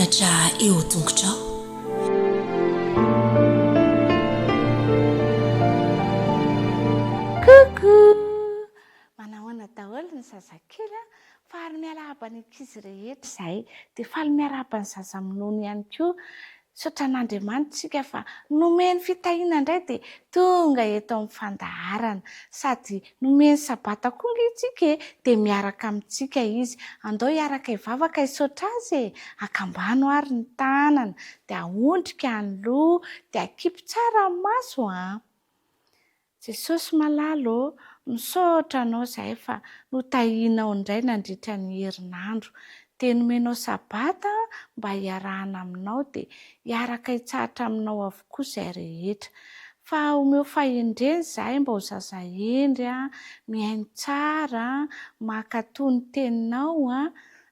mianatra eo tongotrao. Manahoana daholo ny zazakely fa ary miarahaba ny ankizy rehetra izay dia faly miarahaba ny zaza minono ihany koa. Saotra an'Andriamanitra isika fa nomeny fitahiana indray dia tonga eto amin'ny fandaharana sady nomeny sabata koa ilay tsika dia miaraka amintsika izy. Andao hiaraka hivavaka hisaotra azy akambano ary ny tanana dia ahondrika ny loha dia akipy tsara ny maso. Jesosy malalo misaotra anao izay fa notahianao indray nandritra ny herinandro. Dia nomenao sabata mba hiarahana aminao dia hiaraka hitsahatra aminao avokoa izay rehetra. Fa omeo fahendrena izahay mba ho zaza hendry, mihaino tsara, mankatoy ny teninao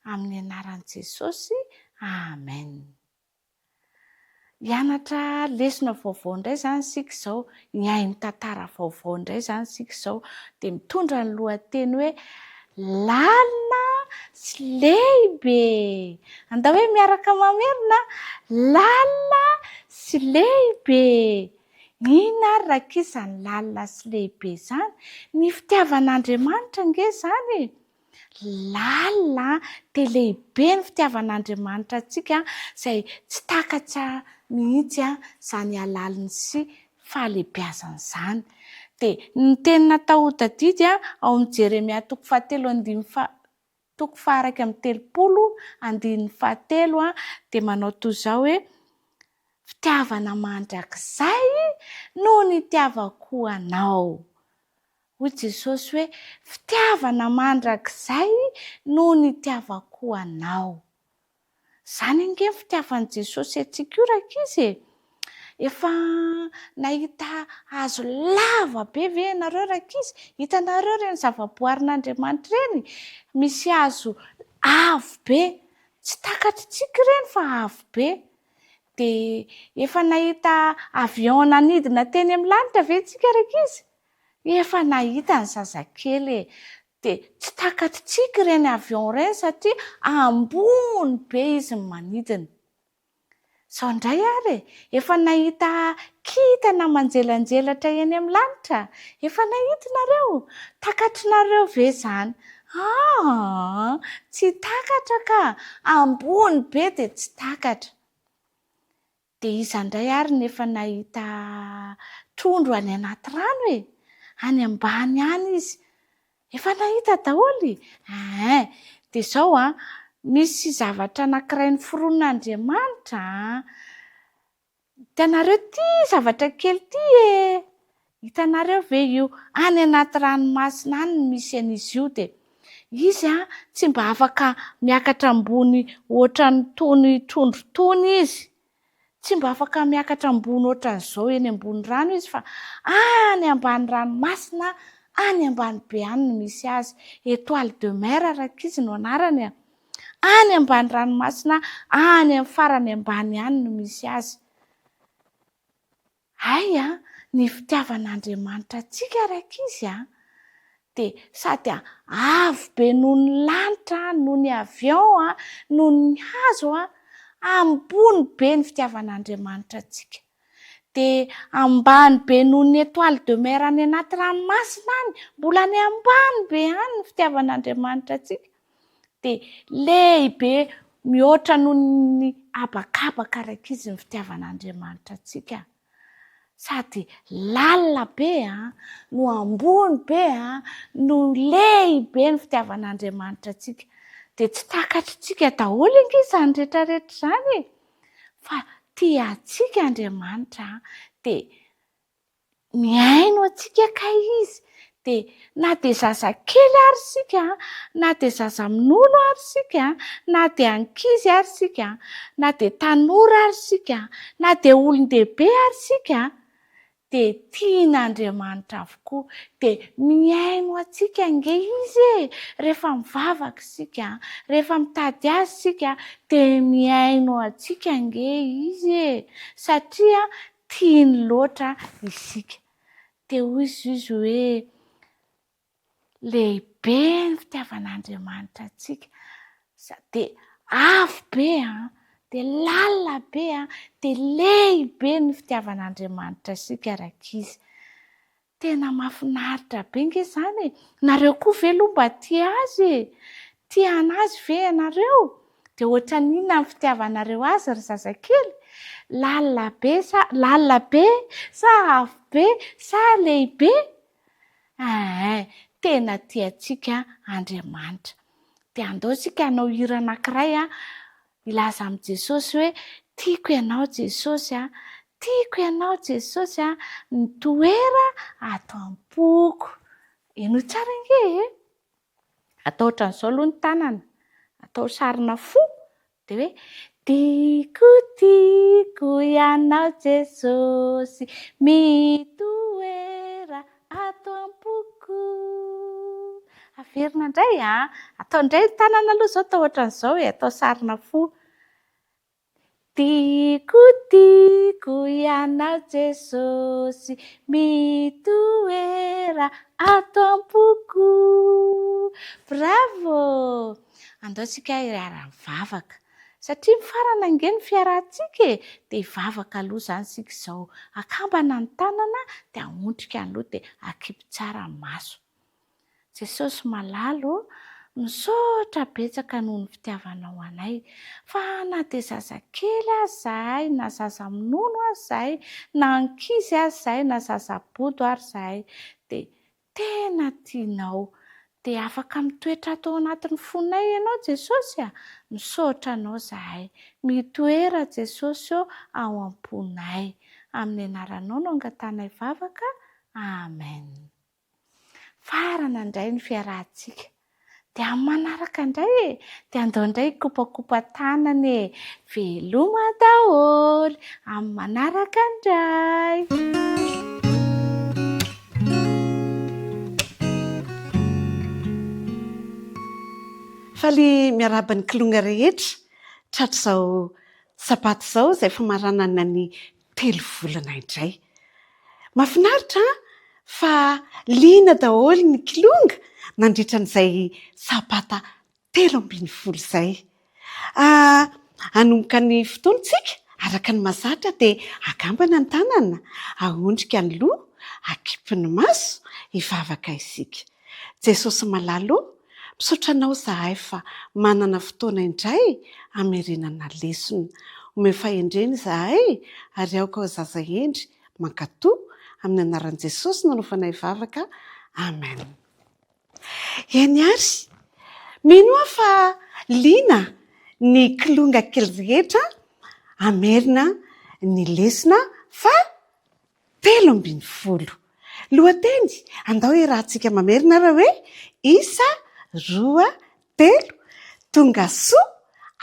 amin'ny anaran'i Jesosy. Amen. Hianatra lesona vaovao indray izany isika izao, mihaino tantara vaovao indray izany isika izao, dia mitondra ny lohateny hoe lalina sy lehibe. Andao hoe miaraka mamerina, lalina sy lehibe. Inona ary raha izany lalina sy lehibe izany? Ny fitiavan'Andriamanitra ange izany. Lalina dia lehibe ny fitiavan'Andriamanitra antsika izay tsy takatra mihitsy izany halaliny sy fahalehibiazana izany. Dia ny tenina tahotadidy ao amin'ny Jeremia 3:1-7 dia manao toy izao hoe fitiavana mandrakizay no nitiavako anao. Hoy Jesosy hoe fitiavana mandrakizay no nitiavako anao. Izany ange ny fitiavan'i Jesosy antsika io rankizy. Efa nahita hazo lava be ve ianareo rankizy? Hitanareo ireny zavaboarin'Andriamanitra ireny? Misy hazo avo be, tsy takatritsika ireny fa avo be. Dia efa nahita avion nanidina teny amin'ny lanitra ve tsika rankizy? Efa nahita ny zazakely. Dia tsy takatritsika ireny avion ireny satria ambony be izy manidina. Sao indray ary efa nahita kintana manjelanjelatra eny amin'ny lanitra? Efa nahitinareo? Takatrinareo ve izany? Tsy takatra ka, ambony be dia tsy takatra. Dia iza indray ary nefa nahita trondro any anaty rano e? Any ambany any izy. Efa nahita daholo. Dia izao misy zavatra anankiray noforon'Andriamanitra. Hitanareo ty zavatra kely ty e. Hitanareo ve io? Any anaty ranomasina any no misy an'izy io. Dia izy tsy mba afaka miakatra ambony ohatran'ny tony trondro tony izy. Tsy mba afaka miakatra ambony ohatran'izao eny ambony rano izy fa any ambany ranomasina, any ambany be any no misy azy. Étoile de mer rankizy no anarany. Any ambany ranomasina, any amin'ny farany ambany any no misy azy. Ny fitiavan'Andriamanitra antsika rankizy dia sady avo be noho ny lanitra, noho ny avion, noho ny hazo, ambony be ny fitiavan'Andriamanitra antsika. Dia ambany be noho ny étoile de mer any anaty ranomasina any, mbola any ambany be any ny fitiavan'Andriamanitra antsika. Dia lehibe mihoatra noho ny habakabaka rankizy ny fitiavan'Andriamanitra antsika. Sady lalina be, no ambony be, no lehibe ny fitiavan'Andriamanitra antsika. Dia tsy takatritsika daholo ange izany rehetrarehetra izany. Fa tia antsika Andriamanitra dia mihaino antsika ka izy. Dia na dia zazakely ary isika, na dia zaza minono ary isika, na dia ankizy ary isika, na dia tanora ary isika, na dia olon-dehibe ary isika, dia tian'Andriamanitra avokoa. Dia mihaino antsika ange izy rehefa mivavaka isika, rehefa mitady azy isika, dia mihaino antsika ange izy satria tiany loatra isika. Dia hoy izy hoe lehibe ny fitiavan'Andriamanitra antsika. Dia avo be dia lalina be dia lehibe ny fitiavan'Andriamanitra sika rakizy. Tena mahafinaritra be nge izany e. Nareo koa ve aloha mba tia azy e? Tia anazy ve ianareo? Dia ohatra n'inona ny fitiavanareo azy ry zazakely? Lalina be sa avo be sa lehibe? Tena tiantsika Andriamanitra. Dia andao isika hanao hira anankiray ilaza amin'i Jesosy hoe tiako ianao Jesosy tiako ianao Jesosy ny toera ato am-poko. Ino tsara nge e? Atao ohatran'izao aloha ny tanana. Atao sarina fo. Dia hoe tiako ianao Jesosy mitoera ato am-poko. Averina indray atao indray ny tanana aloha izao atao ohatran'izao e. Atao sarina fo. Tiako ianao Jesosy mitoera ato am-poko. Bravo! Andao isika hiara-mivavaka. Satria mifarana ange ny fiarahantsika e. Dia hivavaka aloha izany isika izao. Akambana ny tanana dia ahontrika aloha dia akipy tsara ny maso. Jesosy malalo, misaotra betsaka noho ny fitiavanao anay. Fa na dia zazakely aza izahay, na zaza-minono aza izahay, na ankizy aza izahay, na zaza-boto ary izahay, dia tena tianao. Dia afaka mitoetra atao anatin'ny fonay ianao Jesosy misaotra anao izahay. Mitoera Jesosy ao am-ponay. Amin'ny anaranao no angatana hivavaka. Amen. Farana indray ny fiarahantsika. Dia amin'ny manaraka indray e. Dia andao indray kopakopa tanana e. Veloma daholo. Amin'ny manaraka indray. Faly miarabany kilonga rehetra tratra izao sapato izao izay famaranana ny 3 volana indray. Mahafinaritra fa liana daholo ny kilonga nandritra n'izay sapata 13 izay. Hanomboka ny fotoantsika araka ny mahazatra dia akambana ny tanana, ahondrika ny loha, akipy ny maso, hivavaka isika. Jesosy malalo, misaotra anao izahay fa manana fotoana indray hamerenana lesona. Ome fahendrena izahay ary aoka ho zaza endry mankatoa amin'ny anaran'i Jesosy nanaovana hivavaka. Amen. Eny ary, mino aho fa liana ny kilonga kely rehetra hamerina ny lesona fa 13. Lohateny, andao iarahantsika mamerina raha hoe 1, 2, 3 tonga soa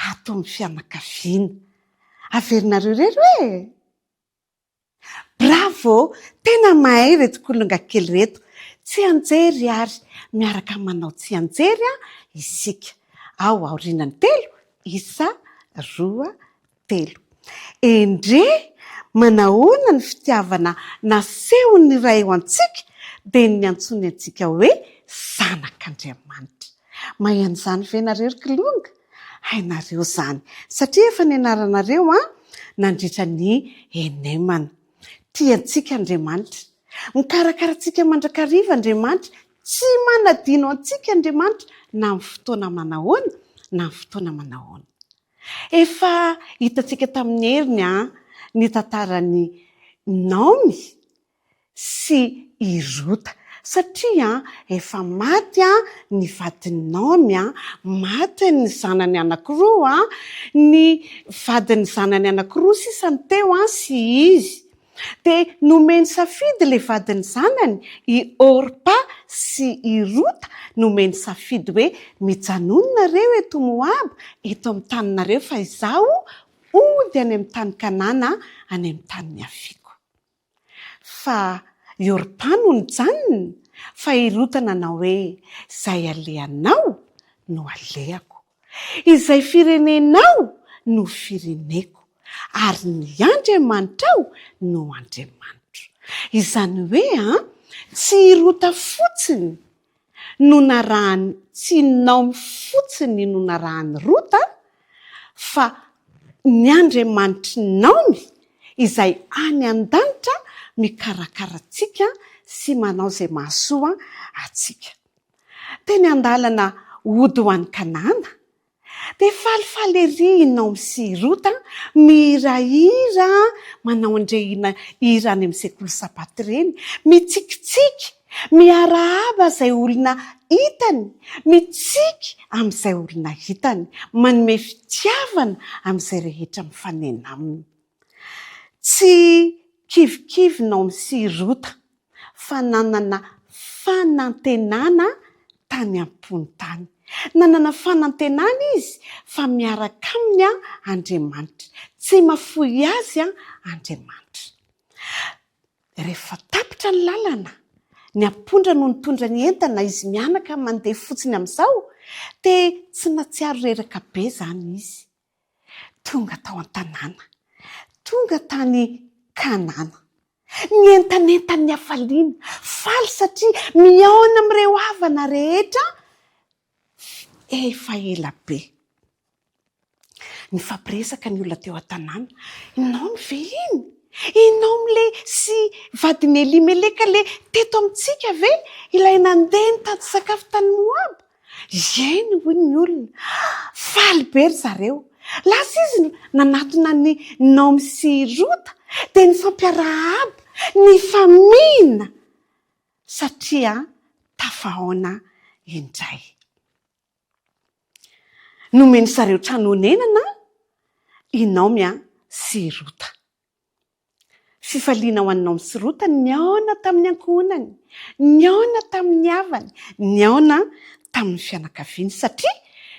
ato amin'ny fianakaviana. Averinareo rery hoe? Bravo! Tena mahay reto kolonga kely reto. Tsy anjery ary miaraka manao tsy anjery isika. Ao aorianany 3, 1, 2, 3. Endre manahoana ny fitiavana nasehon'ny ray eo antsika dia ny antsony antsika hoe zanak'Andriamanitra. Mahay an'izany ve nareo ry kilonga? Hainareo izany satria efa nianaranareo nandritra ny enemana. Tiantsika Andriamanitra, mikarakara antsika mandrakariva Andriamanitra, tsy manadino antsika Andriamanitra na amin'ny fotoana manahoana na amin'ny fotoana manahoana. Efa hitantsika tamin'ny heriny ny tantaran'ny Naomi sy i Rota. Satria efa maty ny vadin'ny Naomi, maty ny zanany anankiroa, ny vadin'ny zanany anankiroa sisany teo sy izy. Dia nomeny safidy ilay vadin'ny zanany, i Orpa sy i Rota, nomeny safidy hoe mijanononareo eto Moab, eto amin'ny taninareo fa izaho ody any amin'ny tany Kanana, any amin'ny tany afiako. Fa i Orpa no nijanona, fa i Rota nanao hoe izay aleanao no aleako, izay firenenao no fireneko, ary ny Andriamanitra no Andriamanitra. Izany hoe tsy Rota fotsiny no narahany, tsy Naomi fotsiny no narahany Rota, fa ny Andriamanitry Naomi izay any an-danitra mikarakara antsika sy manao izay mahasoa atsika. Teny an-dalana ody ho an'ny Kanana dia falifaly ery Naomi sy Rota mihirahira manao andrehina hira any amin'ny sekoly sabaty ireny, mitsikitsiky, miarahaba izay olona hitany, mitsiky amin'izay olona hitany, manome fitiavana amin'izay rehetra mifanena aminy. Tsy kivikivy Naomi sy Rota fa nanana fanantenana tany am-pony tany. Nanana fanantenana izy fa miaraka aminy Andriamanitra, tsy mahafoy azy Andriamanitra. Rehefa tapitra ny lalana, ny ampondra no nitondra ny entana, izy mianaka mandeha fotsiny amin'izao dia tsy natsiaro reraka be izany izy. Tonga tao an-tanàna, tonga tany Kanana. Ny entanentan'ny hafaliana, faly satria mihaona amin'ireo havana rehetra efa ela be. Ny fampiresaka ny olona teo an-tanàna, ianao ny ve iny? Ianao le sy vadiny Elimeleka le teto amintsika ve? Ilay nandeha nitady sakafo tany Moaba? Eny hoy ny olona. Faly be ry zareo. Lasa izy nanatona ny Naomi sy Rota dia ny fampiarahaba, ny famina satria tafahoana indray. Nomeny sareo trano honenana i Naomi sy Rota. Fifaliana ho an'i Naomi sy Rota niaona tamin'ny ankohonany, niaona tamin'ny havany, niaona tamin'ny fianakaviany satria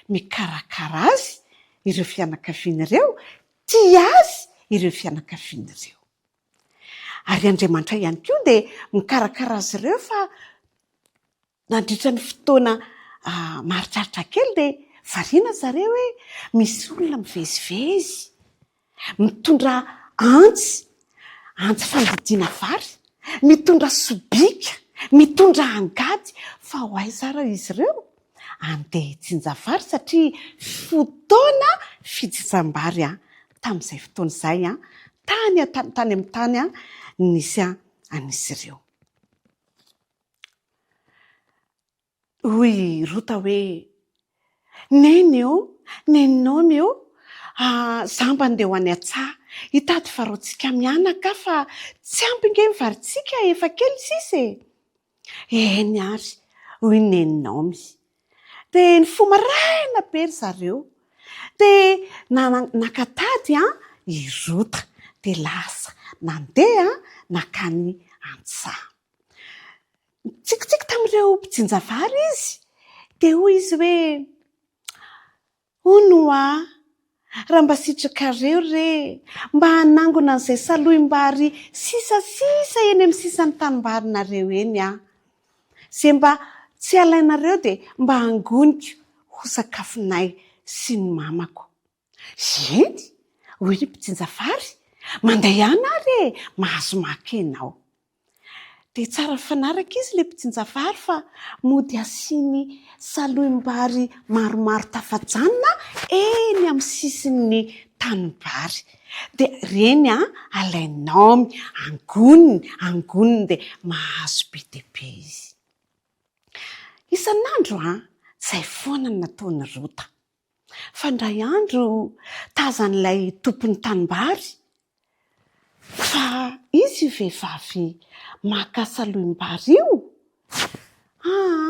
mikarakara azy ireo fianakaviany ireo, tia azy ireo fianakaviany ireo. Ary Andriamanitra ihany koa dia mikarakara azy ireo fa nandritra ny fotoana maritraritra kely dia variana zareo hoe misy olona mivezivezy, mitondra antsy fandidiana vary, mitondra sobika, mitondra angady, fa ho aiza ary izy ireo? Andeha hitsinja vary satria fotoana fijijam-bary tamin'izay fotoana izay tany amin'ny tany nisy an'izy ireo. Hoy Rota hoe neny eo, neny Naomi eo, izaho mba andeha ho any an-tsaha hitady faraontsika mianaka fa tsy ampy nge ny varintsika efa kely sisa e. Eny ary, hoy neny Naomi. Dia ny fomaraina be ry zareo dia nakatady i Rota dia lasa nandeha nakany an-tsaha. Tsikitsiky tamin'ireo mpijinja vary izy dia hoy izy hoe hono raha mba sitrakareo re mba hanangona an'izay salohim-bary sisasisa eny amin'ny sisan'ny tanimbarinareo eny izay mba tsy alainareo dia mba hangoniko ho sakafonay sy ny mamako. Eny, hoy ny mpijinja vary, mandeha ihany ary mahazo maka ianao. Dia tsara fanaraka izy ilay mpijinja vary fa mody asiany salohim-bary maromaro tafajanona eny amin'ny sisin'ny tanimbary. Dia reny alay Naomi angoniny dia mahazo be dia be izy. Isan'andro izay foana no nataon'ny Rota. Fa indray andro tazan'ilay tompon'ny tanimbary fa izy vehivavy maka salohim-bary io.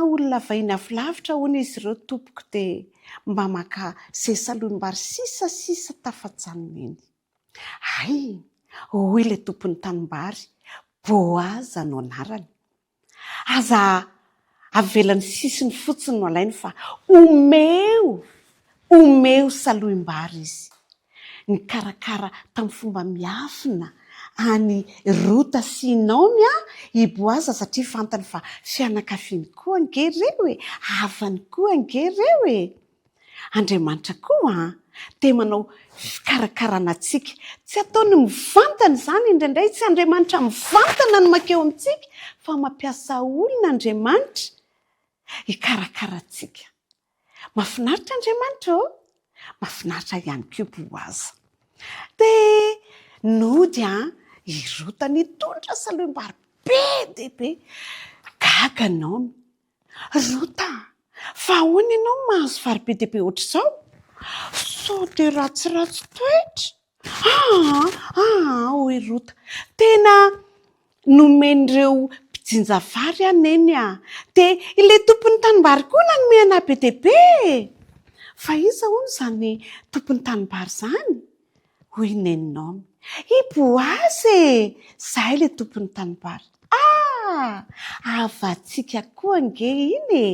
Olona vahiny avy lavitra hono izy ireo tompoko dia mba maka izay salohim-bary sisasisa tafajanona eny. Ay, hoy ilay tompon'ny tanimbary, Boazy no anarany. Aza avelan'ny sisiny fotsiny no alainy fa omeo salohim-bary izy. Nikarakara tamin'ny fomba miafina any Rota sy Naomi i Boazy satria fantany fa fianakaviany koa angereo havany koa angereo Andriamanitra koa dia manao fikarakarana antsika. Tsy ataony mivantana izany indraindray, tsy Andriamanitra mivantana no makeo amintsika fa mampiasa olona Andriamanitra hikarakara antsika. Mahafinaritra Andriamanitra mahafinaritra ihany koa Boazy. dia nody irotany tondra saloim-bary be dehibe gaga Naomi. Rota, fa hoana ianao mahazo vary be dehibe ohatr'izao? Sao dia ratsiratsy toetra. Hoy Rota, tena nomen'ireo mpijinja vary aneny dia ilay tompon'ny tanimbary koa nanomena be dehibe. Fa iza hono izany tompon'ny tanimbary izany? Hoy neny Naomi, i Boazy izay ilay tompon'ny tanimbary. Havantsika koa ange iny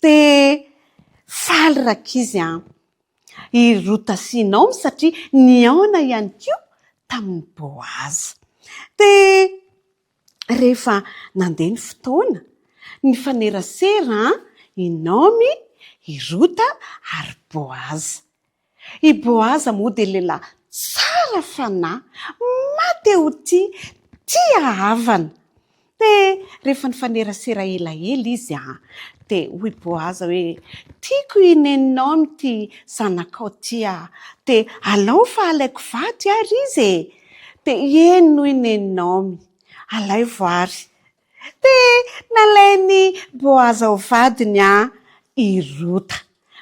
dia faly rakizy i Rota sy Naomi satria niaona ihany koa tamin'ny Boazy. Dia rehefa nandeha ny fotoana nifanerasera i Naomi, i Rota ary Boazy. I Boazy moa dia lehilahy tsara fanahy, mateo tia havana. Dia rehefa nifanerasera elaela izy dia hoy Boazy hoe tiako ineny Naomi ty zanakao ty dia alao fa alaiko vady ary izy dia eny noho ineny Naomi, alay vary. Dia nalainy Boazy ao vadiny i Rota.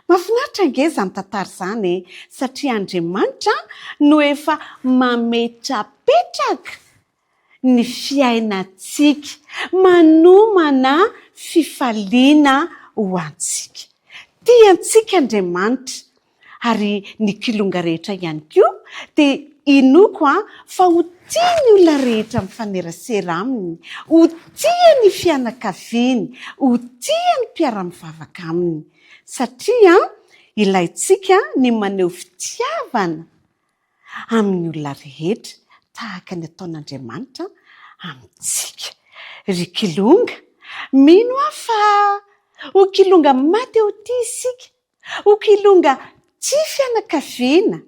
Mahafinaritra ange izany tantara izany satria Andriamanitra no efa mametrapetraka ny fiainantsika, manomana fifaliana ho antsika. Tiantsika Andriamanitra ary ny kilonga rehetra ihany koa dia inoko fa ho tia ny olona rehetra mifanerasera aminy, ho tia ny fianakaviany, ho tia ny mpiara-mivavaka aminy. Satria ilaintsika ny maneho fitiavana amin'ny olona rehetra tahaka ny ataon'Andriamanitra amintsika. Ry kilonga, mino fa ho kilonga mateo tia isika, ho kilonga tia fianakaviana,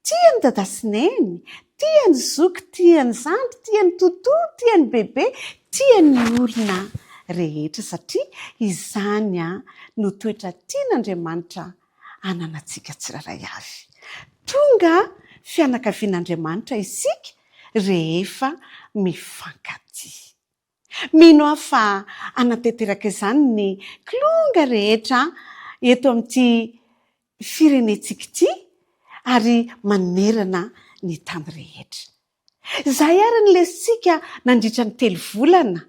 tia ny dada sy neny, tia ny zoky, tia ny zandry, tia ny tontolo, tia ny bebe, tia ny olona rehetra satria izany no toetra tian'Andriamanitra ananantsika tsiraray avy. Tonga fianakavian'Andriamanitra isika rehefa mifankatia. Mino fa anatanteraka izany ny kilonga rehetra eto amin'ity firenentsika ity ary manerana ny tany rehetra. Izay ary ny lesitsika nandritra ny 3 volana.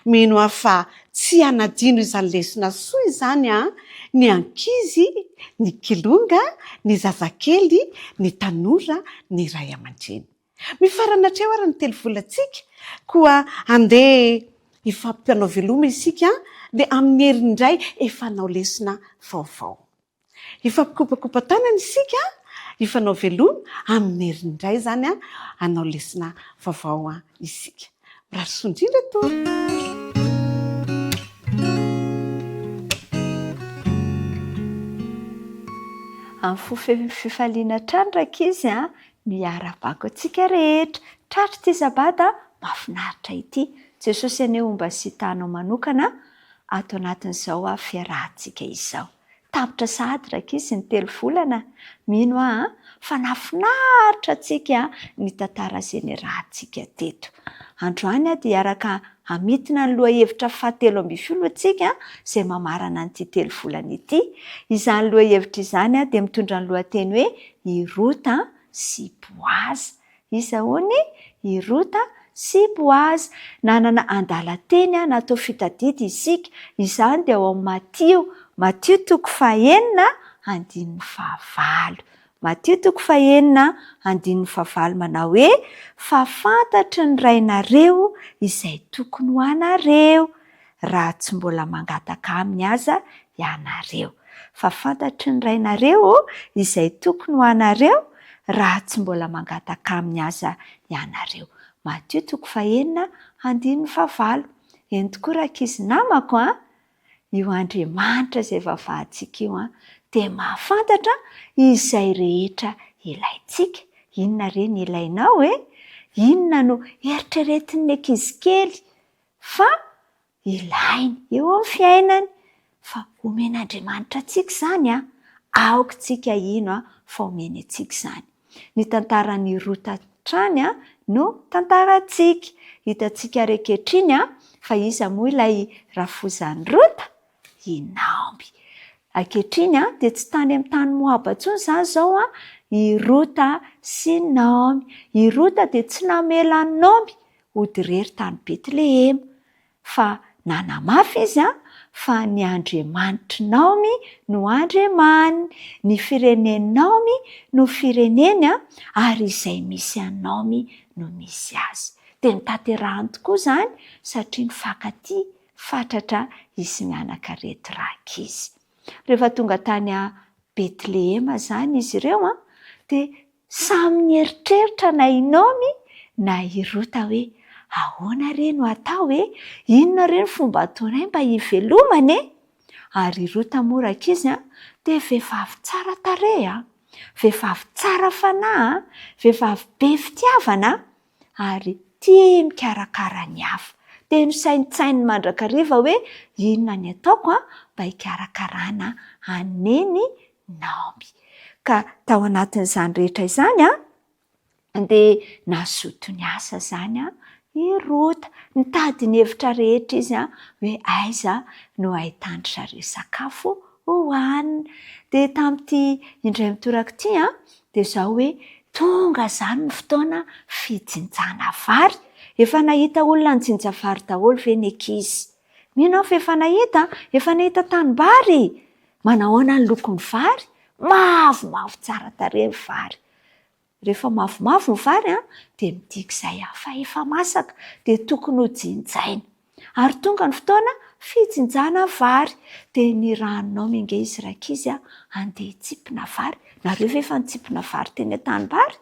Mino fa tsy hanadino izany lesona soa izany ny ankizy, ny kilonga, ny zazakely, ny tanora, ny ray aman-dreny. Mifarana hatreo ary ny 3 volantsika koa andeha ifampianao veloma isika dia amin'ny heriny indray efa hanao lesona vaovao. Ifampikopakopa tanana isika, ifanao veloma amin'ny heriny indray izany hanao lesona vaovao isika. Miraroso indrindra to. Amin'ny fifaliana trano rakizy miara-bako antsika rehetra. Tratra ity sabata mahafinaritra ity. Jesosy aneo mba sy hitanao manokana ato anatin'izao fiarahantsika izao. Tapitra sahady rakizy ny 3 volana. Mino fa nafinaritra antsika ny tantara izay niarahantsika teto. Androany dia hiaraka hamitina ny lohahevitra 17 antsika izay mamarana an'ity 3 volana ity. Izany lohahevitra izany dia mitondra ny lohateny hoe i Rota sy Boazy. Iza hony? I Rota sy Boazy. Nanana andalan-teny natao fitadidy isika. Izany dia ao amin'ny Matio 9:9. Matio 9:9 manao hoe fa fantatry ny rainareo izay tokony ho anareo raha tsy mbola mangataka aminy aza ianareo. Fa fantatry ny rainareo izay tokony ho anareo raha tsy mbola mangataka aminy aza ianareo. Matio 9:9. Eny tokoa rakizy namako io Andriamanitra izay vavahantsika io dia mahafantatra izay rehetra ilaintsika. Inona re ny ilainao Inona no eritreretin'ny ankizy kely fa ilainy eo amin'ny fiainany fa omen'Andriamanitra antsika izany aoka tsika ino fa omeny antsika izany. ny tantaran'ny Rota trany no tantarantsika. Hitantsika reketriny fa iza moa ilay rafozan'ny Rota? I Naomi. Ankehitriny dia tsy tany amin'ny tany Moaba intsony izany izao i Rota sy Naomi. I Rota dia tsy namela ny Naomi hody irery tany Betlehema, fa nanamafy izy fa ny Andriamanitry Naomi no Andriamaniny, ny fireneny Naomi no fireneny ary izay misy an'i Naomi no misy azy. Dia nitanterahany tokoa izany satria nifankatia fatratra izy mianaka reto rankizy. Rehefa tonga tany Betlehema izany izy ireo dia samy nieritreritra na i Naomi na i Rota hoe ahoana re no atao inona re ny fomba ataonay mba hivelomany Ary i Rota moa rankizy dia vehivavy tsara tarehy vehivavy tsara fanahy vehivavy be fitiavana ary tia mikarakara ny hafa. Dia nosaintsainy mandrakariva hoe inona ny ataoko mba hikarakarana aneny Naomi. Ka tao anatin'izany rehetra izany dia nazoto ny asa izany i Rota. Nitady ny hevitra rehetra izy hoe aiza no ahitany zareo sakafo hohanina. Dia tamin'ity indray mitoraka ity dia izao hoe tonga izany ny fotoana fijinjana vary. Efa nahita olona nijinja vary daholo ve ny ankizy? Mino aho fa efa nahita tanimbary. Manao ahoana ny lokon'ny vary? Mavomavo tsara tarehy ny vary. Rehefa mavomavo ny vary dia midika izay fa efa masaka dia tokony ho jinjaina. Ary tonga ny fotoana fijinjana vary. Dia ny ranonao minge izy rankizy andeha hitsipina vary. Nareo ve efa nitsipina vary teny an-tanimbary?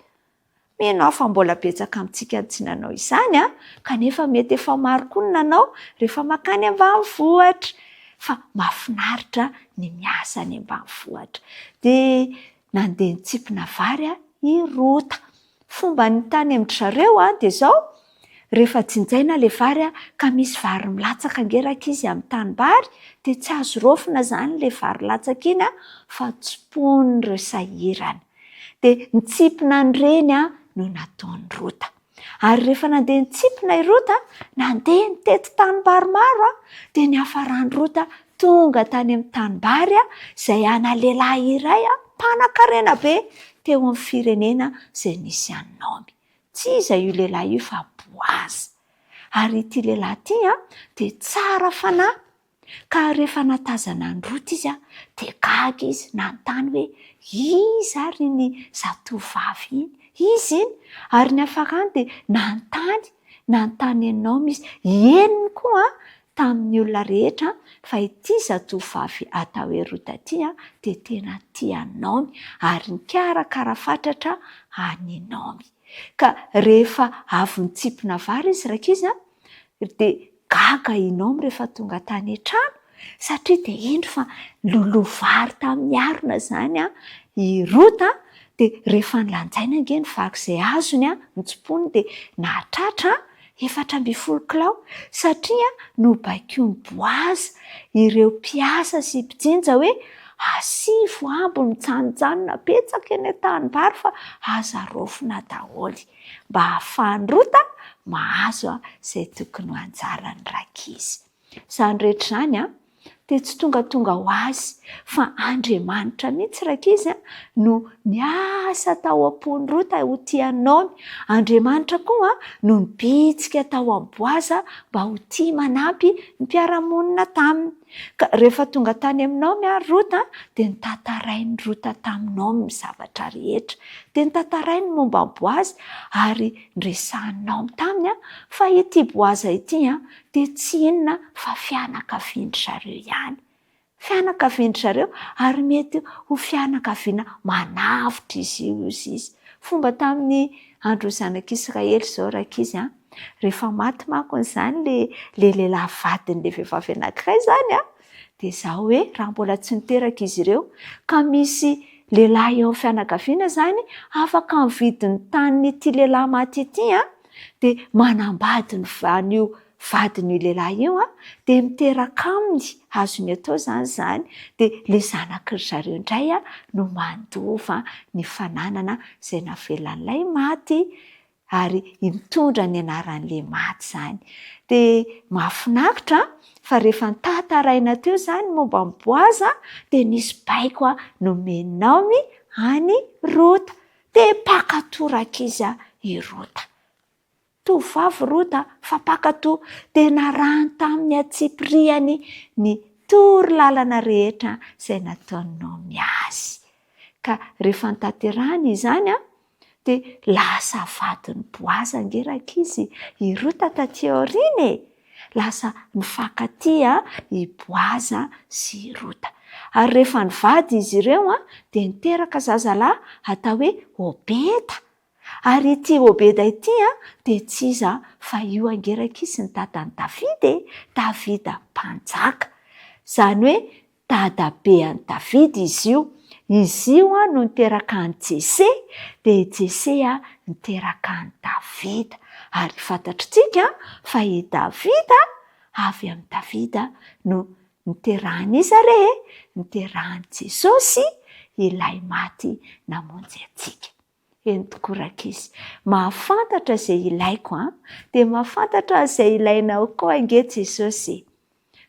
Mino aho fa mbola betsaka amintsika tsy nanao izany kanefa mety efa maro koa ny nanao rehefa makany ambanivohitra. Fa mahafinaritra ny miasa any ambanivohitra. Dia nandeha nitsipina vary i Rota. Fomba ny tany amin'ny zareo dia izao, rehefa jinjaina ilay vary ka misy vary milatsaka ngeraka izy amin'ny tanimbary dia tsy azo rofina izany ilay vary latsaka iny fa tsipon'ireo sahirana. Dia nitsipina an'ireny no nataon'ny Rota. Ary rehefa nandeha nitsipina i Rota, nandeha nitety tanimbary maro dia ny hafaran'i Rota tonga tany amin'ny tanimbary izay ana lehilahy iray mpanan-karena be teo amin'ny firenena izay nisy an'i Naomi. Tsy iza io lehilahy io fa Boazy. Ary ity lehilahy ity dia tsara fanahy. Ka rehefa natazana ny Rota izy dia gaga izy nanontany hoe iza ary ny zatovovavy iny? Izy iny? Ary ny hafarany dia nanontany an'i Naomi izy. Henony koa tamin'ny olona rehetra fa ity zatovovavy atao hoe Rota ity dia tena tia Naomi ary nikarakara fatratra an'i Naomi. Ka rehefa avy nitsipina vary izy rankizy dia gaga i Naomi rehefa tonga tany an-trano satria dia indro fa loloha vary tamin'ny harona izany i Rota. Dia rehefa nilanjaina ange ny vaky izay azony nitsipony dia nahatratra 4 kilao satria nobaikoin'ny Boazy ireo mpiasa sy mpijinja hoe asivy ambony mijanonjanona betsaka eny an-tanimbary fa aza rofina daholo mba ahafahan'ny Rota mahazo izay tokony ho anjarany rankizy. Izany rehetra izany dia tsy tonga ho azy fa Andriamanitra mihitsy rankizy no niasa tao am-pon'ny Rota ho tia Naomi. Andriamanitra koa no nibitsika tao amin'ny Boazy mba ho tia manampy ny mpiara-monina taminy. Ka rehefa tonga tany amin'ny Naomi Rota dia nitantarain'ny Rota tamin'ny Naomi ny zavatra rehetra. Dia nitantarainy momba ny Boazy ary niresahan'ny Naomi taminy fa ity Boazy ity dia tsy inona fa fianakavian'ny zareo ihany. Fianakavian'ny zareo ary mety ho fianakaviana manavitra izy io izy. Fomba tamin'ny andro zanak'Israely izao rankizy rehefa maty manko izany le lehilahy vadin'ilay vehivavy anankiray izany dia izao hoe raha mbola tsy niteraka izy ireo ka misy lehilahy eo amin'ny fianakaviana izany afaka mividy ny tanin'ity lehilahy maty ity dia manambady ny vanio vadiny lehilahy io dia miteraka aminy azony atao zany dia le zanaky ry zareo indray no mandova ny fananana izay navelan'ilay maty ary mitondra ny anaran'le maty zany. Dia mahafinaritra fa rehefa nitantaraina teo zany momba ny boaza dia nisy baiko nomenao any Rota dia pakatoraka izy i Rota. Tovavy Rota fa pakatoa dia narahany tamin'ny atsipiriany ny tory lalana rehetra izay nataony Naomi azy. Ka rehefa nitanterahany izany dia lasa vadiny boaza ngeraka izy i Rota taty aoriana. Lasa mifankatia i boaza sy Rota. Ary rehefa nivady izy ireo dia niteraka zazalahy atao hoe Obeda. Ary ity Obeda ity dia tsy iza fa io angeraka izy ny dadan'i Davida, Davida mpanjaka. Izany hoe dadabe an'i Davida izy io. Izy io no niteraka an'i Jese dia Jese niteraka an'i Davida. Ary fantatritsika fa i Davida avy amin'ny Davida no niterahany Izare, niterahany Jesosy ilay maty namonjy antsika. Eny tokoraka izy. Mahafantatra izay ilaiko dia mahafantatra izay ilainao koa ange Jesosy.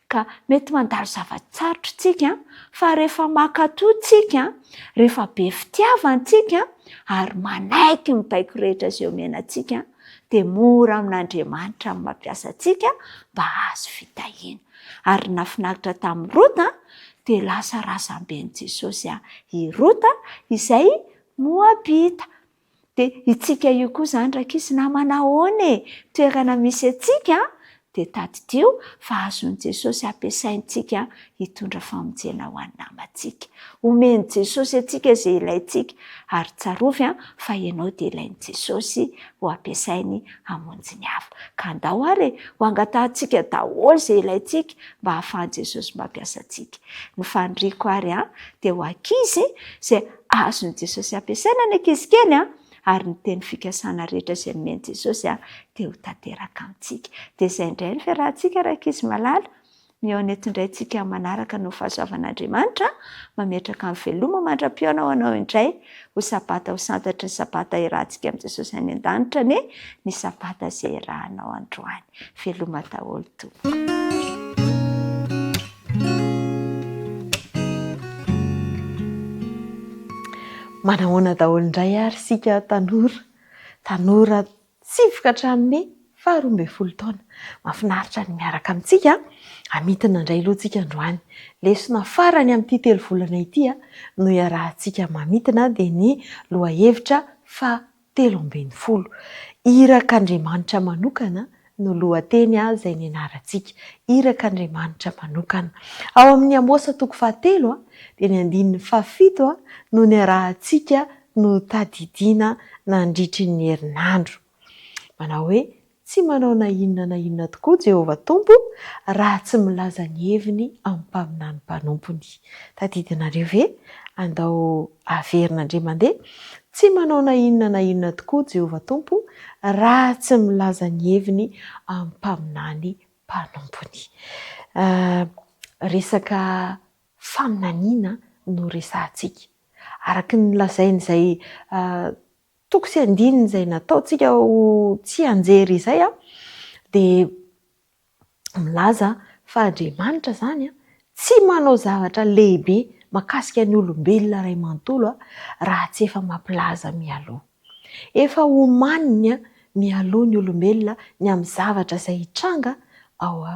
Ka mety mandalo zava-tsarotra tsika fa rehefa makatoa tsika, rehefa be fitiavana tsika ary manaiky mibaiko rehetra izay omena tsika dia mora amin'Andriamanitra ny mampiasa tsika mba azo fitahiana. Ary nafinaritra tamin'ny Rota dia lasa razamben'i Jesosy i Rota izay Moabita. Dia itsika io koa zany rak'izy namana ahoana toerana misy antsika dia tadidio fa azon'i Jesosy ampiasaintsika hitondra famonjena ho an'ny namantsika. Omeny Jesosy antsika izay ilaintsika ary tsarovy fa ianao dia ilain'i Jesosy ho ampiasainy hamonjy ny hafa. Ka andao ary ho angatantsika daholo izay ilaintsika mba hahafahan'i Jesosy mampiasa antsika. Ny fandriako ary dia ho ankizy izay azon'i Jesosy ampiasaina ny ankizy kely ary ny teny fikasana rehetra izay nomeny Jesosy dia ho tanteraka amintsika. Dia izay indray ny fiarahantsika ankizy malala. Mihaona eto indray tsika manaraka no fahasoavan'Andriamanitra mametraka amin'ny veloma mandram-piaona ho anao indray. Ho sabata ho santatra ny sabata irahantsika amin'i Jesosy any an-danitra ny sabata izay irahanao androany. Veloma daholo tompoko. Manahoana daholo indray ary sika tanora tsivoka hatramin'ny 12 taona. Mahafinaritra ny miaraka amintsika amitina indray aloha tsika androany. Lesona farany amin'ity 3 volana ity no iarahantsika mamitina dia ny lohahevitra fa 13. Irak'Andriamanitra manokana no lohateny izay nianarantsika. Irak'Andriamanitra manokana. Ao amin'ny Amosa 7 dia ny 7 no niarahantsika no tadidiana nandritry ny herinandro. Manao hoe tsy manao na inona tokoa Jehovah Tompo raha tsy milaza ny heviny amin'ny mpaminany mpanompony. Tadidinareo ve andao averinandre mandeha? Tsy manao na inona tokoa Jehovah Tompo raha tsy milaza ny heviny amin'ny mpaminany mpanompony. Resaka faminaniana no resahantsika. Araky ny lazain'izay toko sy andininy izay nataontsika ho tsy anjery izay dia milaza fa Andriamanitra zany tsy manao zavatra lehibe mahakasika ny olombelona iray manontolo raha tsy efa mampilaza mialoha. Efa omaniny mialoha ny olombelona ny amin'ny zavatra izay hitranga ao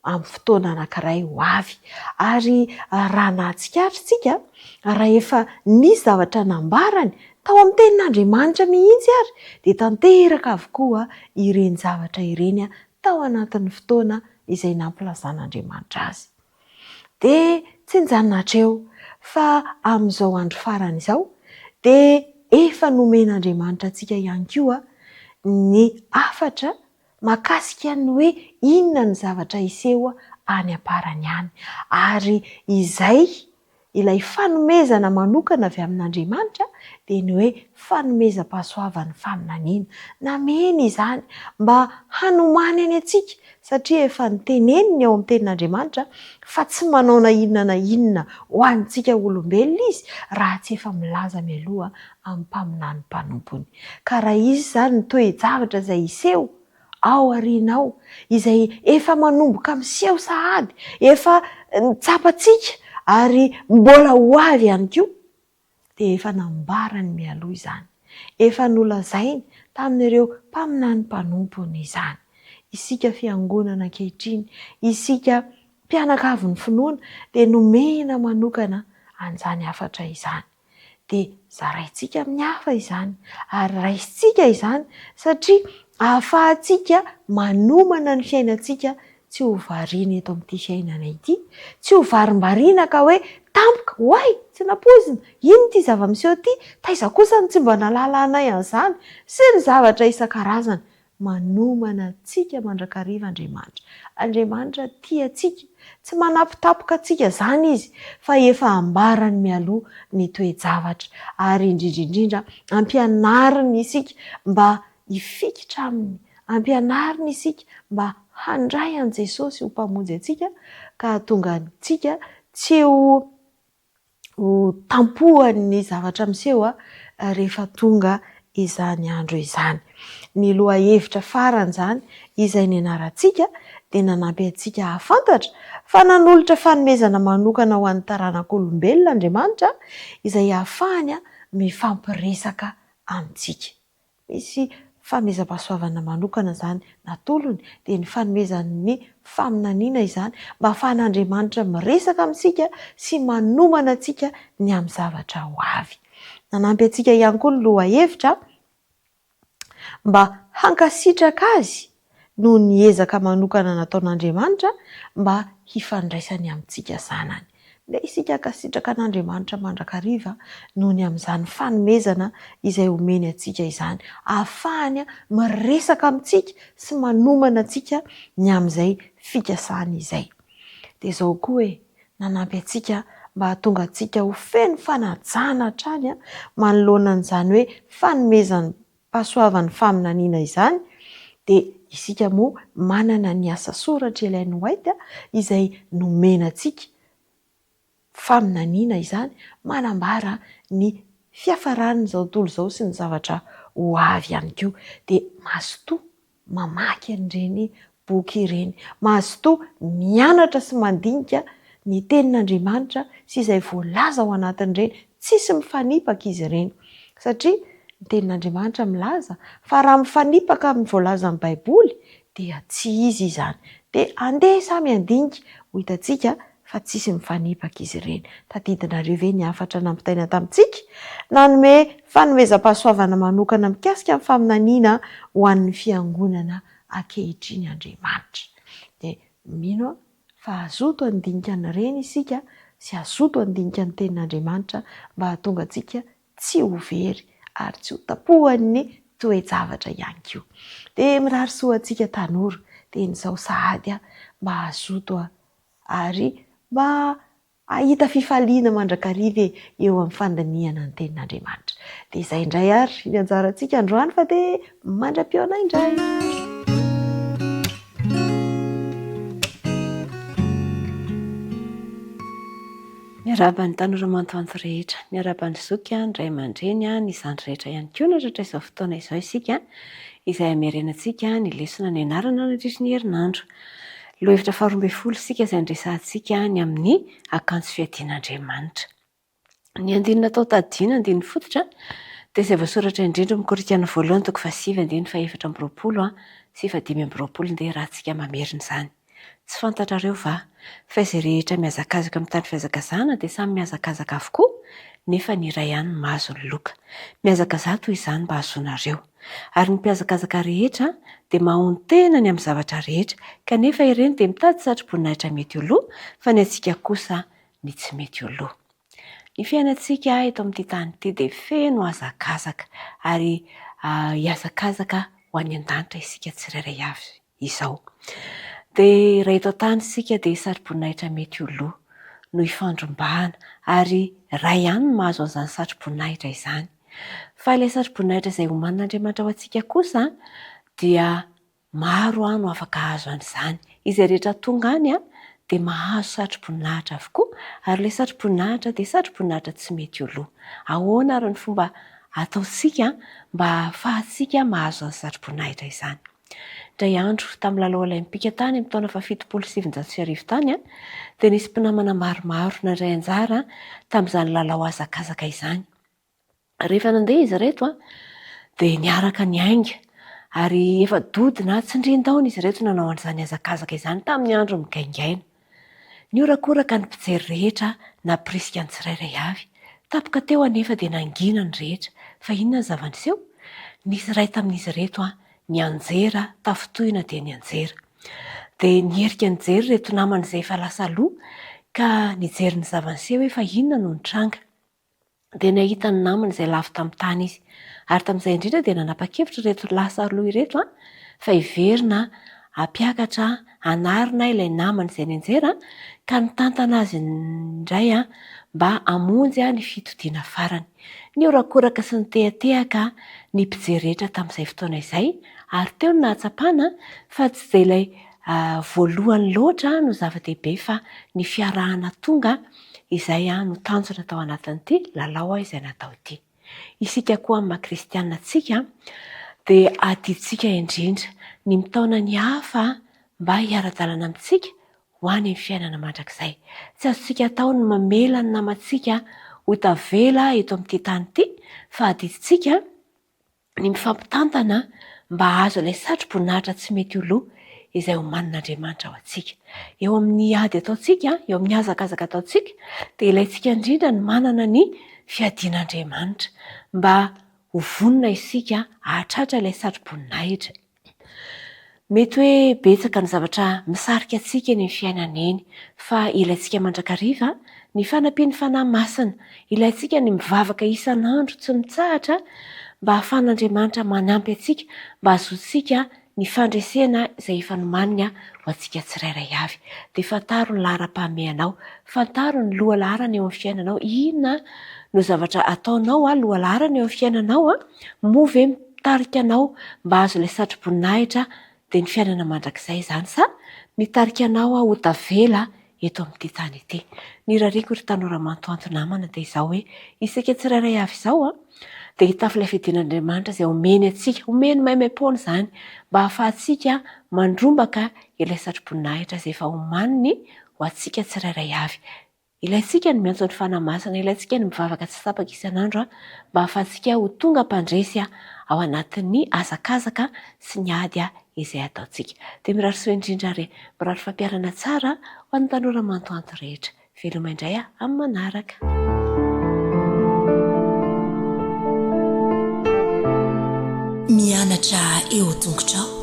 amin'ny fotoana anankiray ho avy. Ary raha nahatsikaritsika raha efa nisy zavatra nambarany tao amin'ny tenin'Andriamanitra mihitsy ary dia tanteraka avokoa ireny zavatra ireny tao anatin'ny fotoana izay nampilazan'Andriamanitra azy. Dia tsy nijanona hatreo fa amin'izao andro farany izao dia efa nomen'Andriamanitra antsika ihany koa ny afatra mahakasika ny hoe inona ny zavatra hiseho any am-parany any. Ary izay ilay fanomezana manokana avy amin'Andriamanitra dia ny hoe fanomezam-pahasoavan'ny faminaniana. Namena izany mba hanomany any antsika satria efa niteneniny ao amin'ny tenin'Andriamanitra fa tsy manao na inona ho antsika olombelona izy raha tsy efa milaza mialoha amin'ny mpaminany mpanompony. Ka raha izy izany ny toe-javatra izay iseho ao aoriana ao, izay efa manomboka miseho sahady, efa nitsapantsika ary mbola ho avy ihany koa, dia efa nambarany mialoha izany. Efa nolazainy tamin'ireo mpaminany mpanompony izany. Isika fiangonana ankehitriny, isika mpianakavy ny finoana dia nomena manokana an'izany hafatra izany. Dia zaraintsika amin'ny hafa izany ary raisintsika izany satria ahafahantsika manomana ny fiainantsika tsy ho variana eto amin'ity fiainana ity, tsy ho varimbariana ka hoe tampoka, hoay, tsy napoizina, ino ity zava-miseho ity, taiza kosa ny tsy mba nalala anay an'izany sy ny zavatra isan-karazany. Manomana antsika mandrakariva Andriamanitra. Andriamanitra tia antsika, tsy manapitapoka antsika izany izy fa efa ambarany mialoha ny toe-javatra ary indrindra ampianariny isika mba hifikitra aminy, ampianariny isika mba handray an' Jesosy ho mpamonjy antsika ka hahatonga antsika tsy ho tampohan'ny zavatra miseho rehefa tonga izany andro izany. Ny lohahevitra farany izany izay nianarantsika dia nanampy antsika hahafantatra fa nanolotra fanomezana manokana ho an'ny taranak'olombelona Andriamanitra izay ahafahany mifampiresaka amintsika. Misy fanomezam-pahasoavana manokana izany natolony dia ny fanomezan'ny faminaniana izany mba ahafahan'Andriamanitra miresaka amintsika sy manomana antsika ny amin'ny zavatra ho avy. Nanampy antsika ihany koa ny lohahevitra mba hankasitraka azy no ny ezaka manokana nataon'Andriamanitra mba hifandraisany amintsika zanany. Dia isika hankasitraka an'Andriamanitra mandrakariva noho ny amin'izany fanomezana izay omeny antsika izany. Ahafahany miresaka amintsika sy manomana antsika ny amin'izay fikasany izay. Dia izao koa hoe nanampy antsika mba hahatonga antsika ho feno fanajana hatrany manoloana an'izany hoe fanomezan'ny pahasoavan'ny faminaniana izany. Dia isika moa manana ny asa soratra Ellen White izay nomena antsika faminaniana izany manambara ny fiafaran'ny izao tontolo izao sy ny zavatra ho avy ihany koa. Dia mazotoa mamaky an'ireny boky ireny, mazotoa mianatra sy mandinika ny tenin'Andriamanitra sy izay voalaza ao anatin'ireny, tsisy mifanipaka izy ireny satria ny tenin'Andriamanitra milaza fa raha mifanipaka amin'ny voalaza amin'ny Baiboly dia tsy izy izany. Dia andeha samy andinika ho hitantsika fa tsisy mifanipaka izy ireny. Tadidinareo ve ny hafatra nampitaina tamintsika? Nanome fanomezam-pahasoavana manokana mikasika amin'ny faminaniana ho an'ny fiangonana ankehitriny Andriamanitra. Dia mino fa azoto andinika an'ireny isika sy azoto andinika ny tenin'Andriamanitra mba hahatonga antsika tsy ho very ary tsy ho tapohan'ny toe-javatra ihany koa. Dia mirary soa antsika tanora dia n'izao sahady mba azoto ary mba ahita fifaliana mandrakariva eo amin'ny fandiniana ny tenin'Andriamanitra. Dia izay indray ary ny anjarantsika androany fa dia mandra-piona indray. Miarabany tanora mantoanto rehetra, miarabany zoky ny ray aman-dreny ny zandry rehetra ihany koa natratra izao fotoana izao isika izay hamerenantsika ny lesona ny anarana nandritra ny herinandro. Lohahevitra faharoa ambin'ny folo isika izay andresantsika ny amin'ny akanjo fiadian'Andriamanitra. Ny andinina tao tadina, andininy fototra dia izay voasoratra indrindra amin'ny Korinthiana voalohany toko faha 9 andininy faha 7 sy faha 5 dia rahantsika mamerina izany. Tsy fantatrareo va fa izay rehetra mihazakazaka amin'ny tany fihazakazana dia samy mihazakazaka avokoa nefa ny iray ihany mahazo ny loka. Mihazakaza toy izany mba hazonareo. Ary ny mpiazakazaka rehetra dia mahony tena ny amin'ny zavatra rehetra kanefa ireny dia mitady satro-boninahitra mety ho loha fa ny antsika kosa ny tsy mety ho loha. Ny fiainantsika eto amin'ity tany ity dia feno hazakazaka ary hiazakazaka ho any an-danitra isika tsirairay avy izao. Dia raha eto tany isika dia satro-boninahitra mety ho loha no hifandrombahana ary ray ihany no mahazo an'izany satroboninahitra izany. Fa ilay satroboninahitra izay omanin'Andriamanitra ho antsika kosa dia maro no afaka azo an'izany. Izay rehetra tonga any dia mahazo satroboninahitra avokoa ary ilay satroboninahitra dia satroboninahitra tsy mety ho lo. Ahoana ary ny fomba ataontsika mba ahafahantsika mahazo ny satroboninahitra izany? Indray andro tamin'ny lalao Olimpika tany amin'ny taona 1770 tany dia nisy mpinamana maromaro nandray anjara tamin'izany lalao hazakazaka izany. Rehefa nandeha izy reto dia niaraka niainga ary efa dodina tsindrin-taona izy reto nanao an'izany hazakazaka izany tamin'ny andro migaingaina. Niorakoraka ny mpijery rehetra naporisika ny tsirairay avy. Tapoka teo anefa dia nangina ny rehetra. Fa inona ny zavaniseho? Nisy ray tamin'izy reto nianjera, tafotohina dia nianjera. Dia nierika nijery reto namana izay efa lasa loha ka nijery ny zavaniseho hoe fa inona no nitranga. Dia nahita ny namana izay lavo tamin'ny tany izy. Ary tamin'izay indrindra dia nanapa-kevitra reto lasa loha ireto fa hiverina hampiakatra anarina ilay namana izay nianjera ka nitantana azy indray mba hamonjy ny fitodiana farany. Niorakoraka sy nitehatehaka ny mpijery rehetra tamin'izay fotoana izay ary teo ny nahatsapana fa tsy izay ilay voalohany loatra no zava-dehibe fa ny fiarahana tonga izay no tanjona tao anatin'ity lalao izay natao ity. Isika koa amin'ny maha-kristianina antsika dia adintsika indrindra ny mitaona ny hafa mba hiara-dalana amintsika ho any amin'ny fiainana mandrakizay. Tsy azontsika atao ny mamela ny namantsika ho tavela eto amin'ity tany ity fa adintsika ny mifampitantana mba hahazo ilay satroboninahitra tsy mety ho lo izay omanin'Andriamanitra ao antsika. Eo amin'ny ady ataontsika, eo amin'ny hazakazaka ataontsika dia ilaintsika indrindra ny manana ny fiadian'Andriamanitra mba ho vonona isika hahatratra ilay satroboninahitra. Mety hoe betsaka ny zavatra misarika antsika eny amin'ny fiainana eny fa ilaintsika mandrakariva ny fanampiany fanahy masina. Ilaintsika ny mivavaka isan'andro tsy mitsahatra mba ahafahan'Andriamanitra manampy antsika mba ahazoantsika ny fandresena izay efa nomaniny ho antsika tsirairay avy. Dia fantaro ny loharampahamehanao, fantaro ny lohalarana eo amin'ny fiainanao. Inona no zavatra ataonao lohalarana eo amin'ny fiainanao move mitarika anao mba hahazo ilay satroboninahitra dia ny fiainana mandrakizay izany sa mitarika anao ho tavela eto amin'ity tany ity. Ny rariko ry tanora mantoanto namana dia izao hoe isika tsirairay avy izao dia hitafy ilay fiadian'Andriamanitra izay omeny antsika, omeny maimaim-poana izany mba ahafahantsika mandrombaka ilay satroboninahitra izay efa omaniny ho antsika tsirairay avy. Ilaintsika ny miantso ny fanahy masina, ilaintsika ny mivavaka tsy tapaka isan'andro mba ahafahantsika ho tonga mpandresy ao anatin'ny hazakazaka sy ny ady izay ataontsika. Dia mirary soa indrindra ary mirary fampiarana tsara ho an'ny tanora mantoanto rehetra. Veloma indray amin'ny manaraka. Mianatra eo tongotrao